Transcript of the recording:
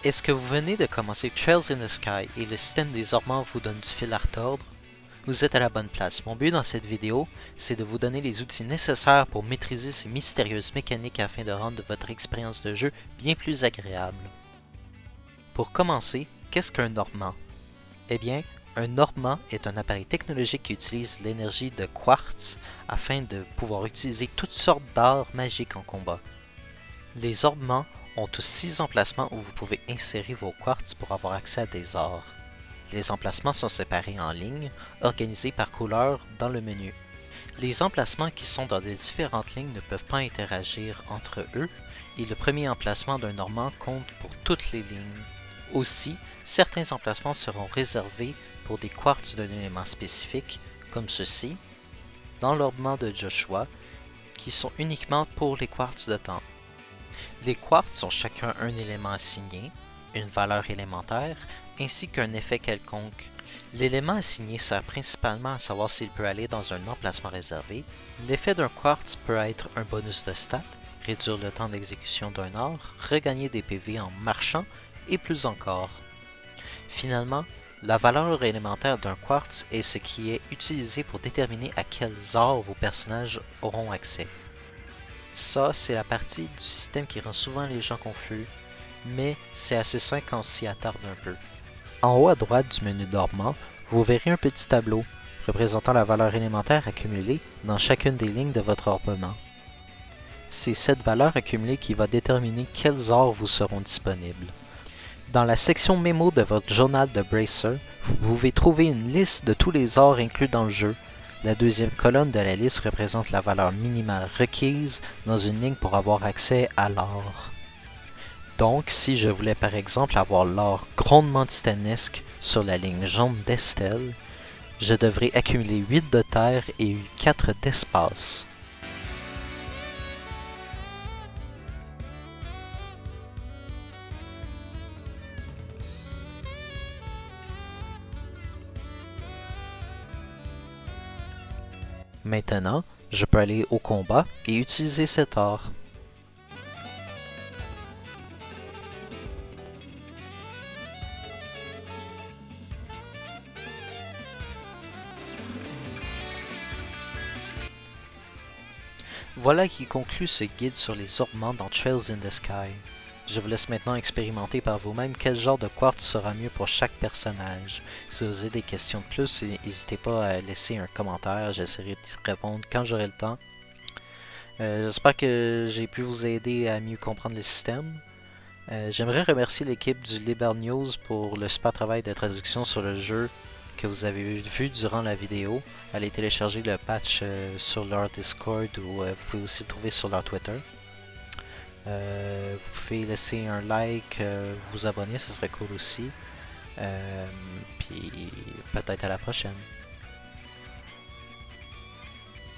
Est-ce que vous venez de commencer Trails in the Sky et le système des ornements vous donne du fil à retordre? Vous êtes à la bonne place. Mon but dans cette vidéo, c'est de vous donner les outils nécessaires pour maîtriser ces mystérieuses mécaniques afin de rendre votre expérience de jeu bien plus agréable. Pour commencer, qu'est-ce qu'un ornement? Eh bien, un ornement est un appareil technologique qui utilise l'énergie de quartz afin de pouvoir utiliser toutes sortes d'arts magiques en combat. Les ornements ont tous 6 emplacements où vous pouvez insérer vos quartz pour avoir accès à des arts. Les emplacements sont séparés en lignes, organisés par couleur dans le menu. Les emplacements qui sont dans les différentes lignes ne peuvent pas interagir entre eux et le premier emplacement d'un ornement compte pour toutes les lignes. Aussi, certains emplacements seront réservés pour des quartz d'un élément spécifique, comme ceci, dans l'ornement de Joshua, qui sont uniquement pour les quartz de temps. Les quartz ont chacun un élément assigné, une valeur élémentaire, ainsi qu'un effet quelconque. L'élément assigné sert principalement à savoir s'il peut aller dans un emplacement réservé. L'effet d'un quartz peut être un bonus de stats, réduire le temps d'exécution d'un art, regagner des PV en marchant, et plus encore. Finalement, la valeur élémentaire d'un quartz est ce qui est utilisé pour déterminer à quels arts vos personnages auront accès. Ça, c'est la partie du système qui rend souvent les gens confus, mais c'est assez simple quand on s'y attarde un peu. En haut à droite du menu dormant, vous verrez un petit tableau représentant la valeur élémentaire accumulée dans chacune des lignes de votre ornement. C'est cette valeur accumulée qui va déterminer quels arts vous seront disponibles. Dans la section mémo de votre journal de Bracer, vous pouvez trouver une liste de tous les arts inclus dans le jeu. La deuxième colonne de la liste représente la valeur minimale requise dans une ligne pour avoir accès à l'art. Donc, si je voulais par exemple avoir l'art grondement titanesque sur la ligne jaune d'Estelle, je devrais accumuler 8 de terre et 4 d'espace. Maintenant, je peux aller au combat et utiliser cet art. Voilà qui conclut ce guide sur les ornements dans Trails in the Sky. Je vous laisse maintenant expérimenter par vous-même quel genre de quartz sera mieux pour chaque personnage. Si vous avez des questions de plus, n'hésitez pas à laisser un commentaire, j'essaierai de répondre quand j'aurai le temps. J'espère que j'ai pu vous aider à mieux comprendre le système. J'aimerais remercier l'équipe du Liber News pour le super travail de traduction sur le jeu que vous avez vu durant la vidéo. Allez télécharger le patch sur leur Discord ou vous pouvez aussi le trouver sur leur Twitter. Vous pouvez laisser un like, vous abonner, ça serait cool aussi. Puis peut-être à la prochaine.